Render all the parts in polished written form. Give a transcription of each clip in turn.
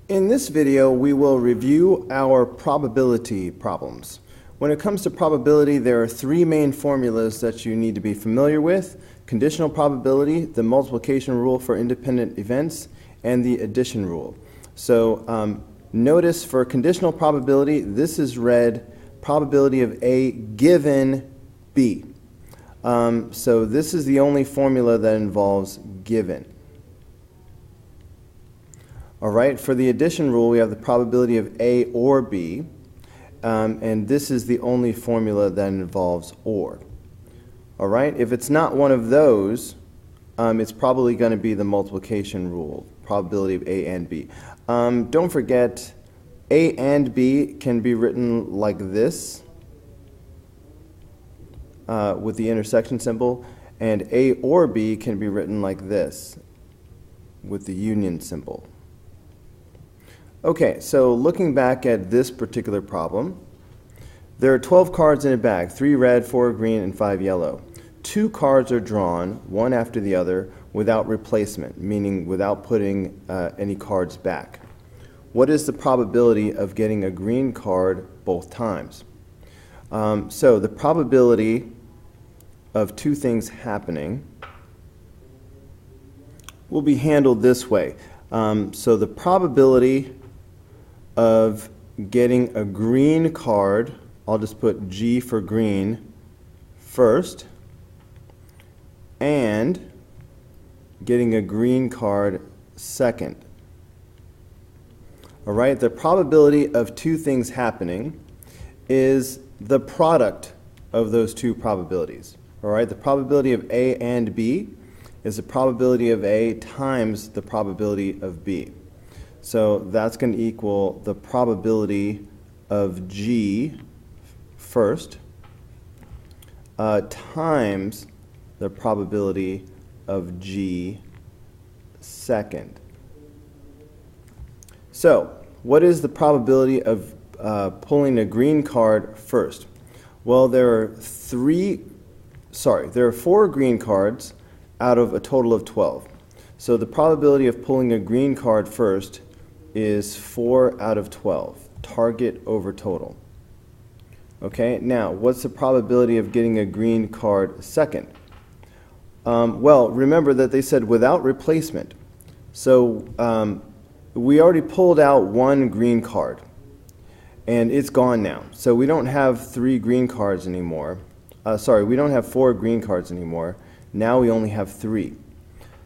In this video, we will review our probability problems. When it comes to probability, there are three main formulas that you need to be familiar with: conditional probability, the multiplication rule for independent events, and the addition rule. So notice for conditional probability, this is read probability of A given B. So this is the only formula that involves given. All right, for the addition rule, we have the probability of A or B, and this is the only formula that involves or. All right, if it's not one of those, it's probably going to be the multiplication rule, probability of A and B. Don't forget, A and B can be written like this, with the intersection symbol, and A or B can be written like this, with the union symbol. Okay, so looking back at this particular problem, there are 12 cards in a bag, 3 red, 4 green, and 5 yellow. 2 cards are drawn, one after the other, without replacement, meaning without putting any cards back. What is the probability of getting a green card both times? So the probability of two things happening will be handled this way. So the probability of getting a green card, I'll just put G for green first, and getting a green card second. All right, the probability of two things happening is the product of those two probabilities. All right, the probability of A and B is the probability of A times the probability of B. So that's going to equal the probability of G first times the probability of G second. So what is the probability of pulling a green card first? Well, there are 4 green cards out of a total of 12. So the probability of pulling a green card first is 4 out of 12, target over total. Okay, now what's the probability of getting a green card second? Well, remember that they said without replacement. So we already pulled out 1 green card, and it's gone now. So we don't have 3 green cards anymore. We don't have 4 green cards anymore. Now we only have 3.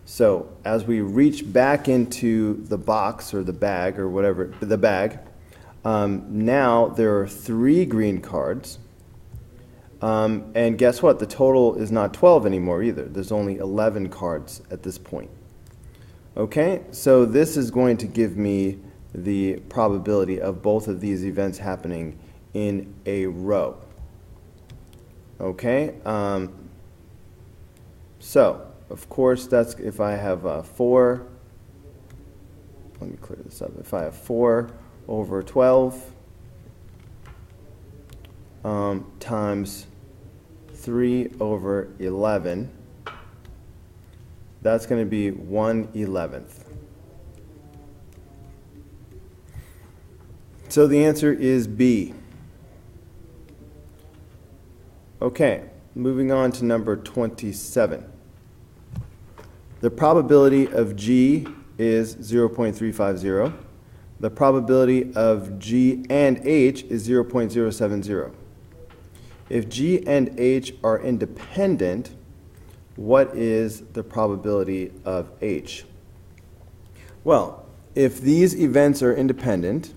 So as we reach back into the box or the bag or whatever, the bag, now there are 3 green cards. And guess what? The total is not 12 anymore either. There's only 11 cards at this point. Okay, so this is going to give me the probability of both of these events happening in a row. Okay, so of course that's if I have 4, let me clear this up, if I have 4 over 12 times 3 over 11, that's going to be 1/11. So the answer is B. Okay, moving on to number 27. The probability of G is 0.350. The probability of G and H is 0.070. If G and H are independent, what is the probability of H? Well, if these events are independent,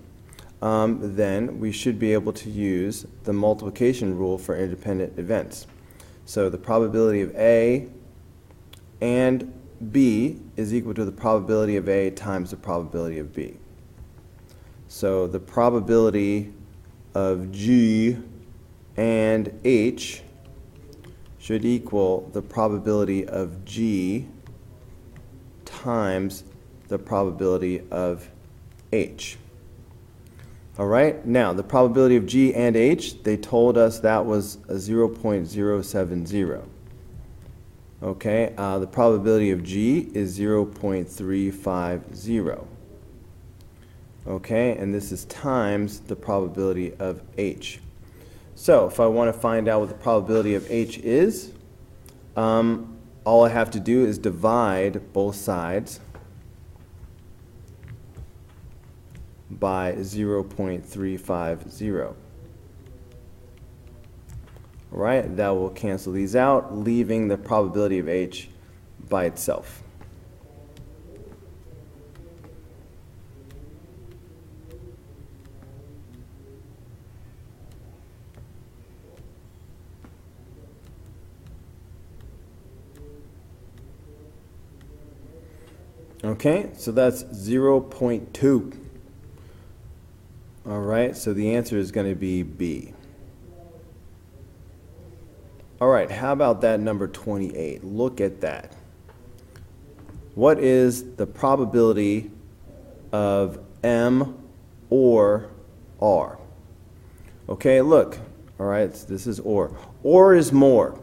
then we should be able to use the multiplication rule for independent events. So the probability of A and B is equal to the probability of A times the probability of B. So the probability of G and H should equal the probability of G times the probability of H. All right, now the probability of G and H, they told us that was a 0.070. Okay, the probability of G is 0.350. Okay, and this is times the probability of H. So if I want to find out what the probability of H is, all I have to do is divide both sides by 0.350. All right, that will cancel these out, leaving the probability of H by itself. Okay, so that's 0.2. All right, so the answer is going to be B. All right, how about that number 28? Look at that. What is the probability of M or R? Okay, look. All right, this is or. Or is more.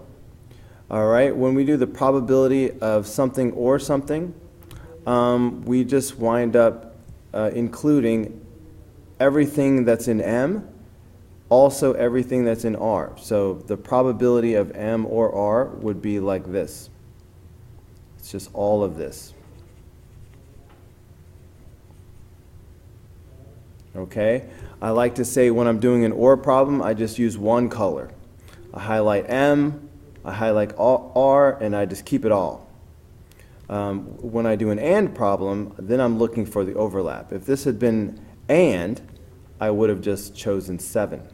All right, when we do the probability of something or something, we just wind up including everything that's in M, also everything that's in R. So the probability of M or R would be like this. It's just all of this. Okay? I like to say when I'm doing an OR problem, I just use one color. I highlight M, I highlight R, and I just keep it all. When I do an AND problem, then I'm looking for the overlap. If this had been AND, I would have just chosen 7.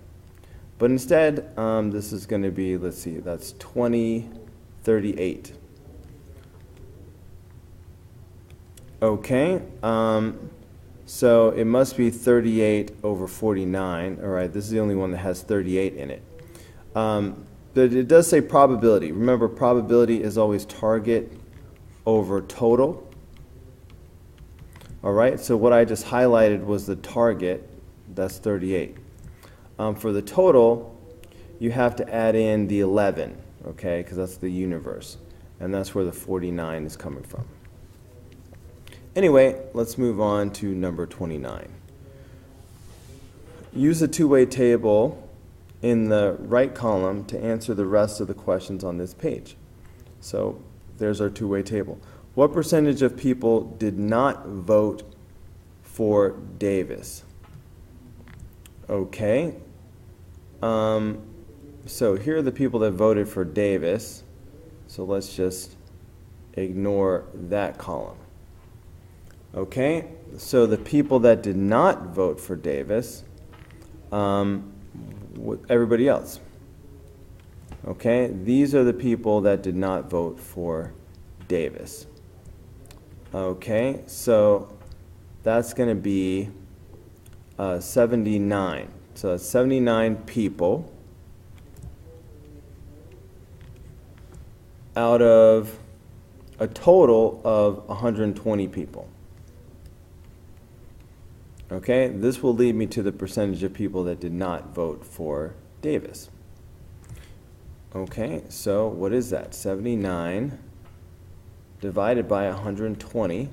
But instead, this is going to be, let's see, that's 20, 38. Okay, so it must be 38 over 49. All right, this is the only one that has 38 in it. But it does say probability. Remember, probability is always target over total. All right, so what I just highlighted was the target. That's 38. For the total, you have to add in the 11, okay, because that's the universe. And that's where the 49 is coming from. Anyway, let's move on to number 29. Use a two-way table in the right column to answer the rest of the questions on this page. So there's our two-way table. What percentage of people did not vote for Davis? Okay. So here are the people that voted for Davis. So let's just ignore that column. Okay, so the people that did not vote for Davis, everybody else. Okay, these are the people that did not vote for Davis. Okay, so that's going to be 79. So that's 79 people out of a total of 120 people. Okay, this will lead me to the percentage of people that did not vote for Davis. Okay, so what is that? 79 divided by 120.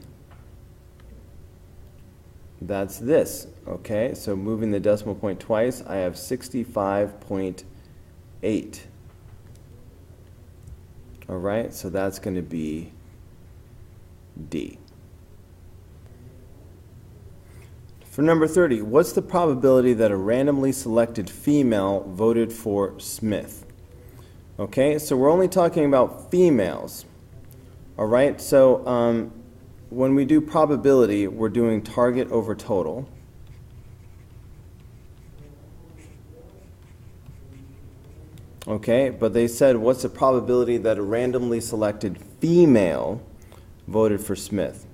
That's this. Okay, so moving the decimal point twice, I have 65.8. All right, so that's going to be D. For number 30, what's the probability that a randomly selected female voted for Smith? Okay, so we're only talking about females. All right, so when we do probability, we're doing target over total. Okay, but they said what's the probability that a randomly selected female voted for Smith?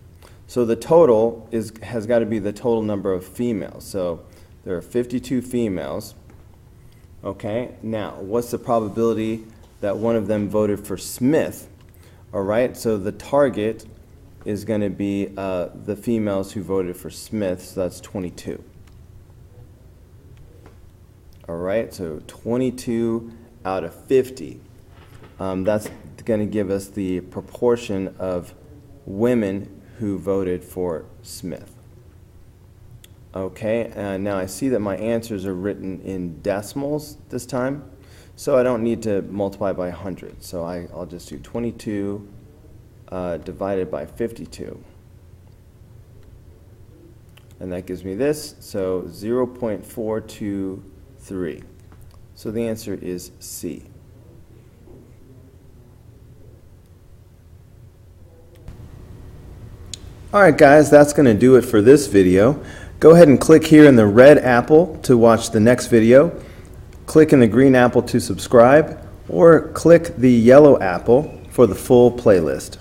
So the total has got to be the total number of females. So there are 52 females. Okay, now what's the probability that one of them voted for Smith? All right, so the target is going to be the females who voted for Smith, so that's 22. All right, so 22 out of 50. That's going to give us the proportion of women who voted for Smith. Okay, and now I see that my answers are written in decimals this time, so I don't need to multiply by 100. So I'll just do 22 divided by 52. And that gives me this, so 0.423. So the answer is C. Alright guys, that's going to do it for this video. Go ahead and click here in the red apple to watch the next video. Click in the green apple to subscribe, or click the yellow apple for the full playlist.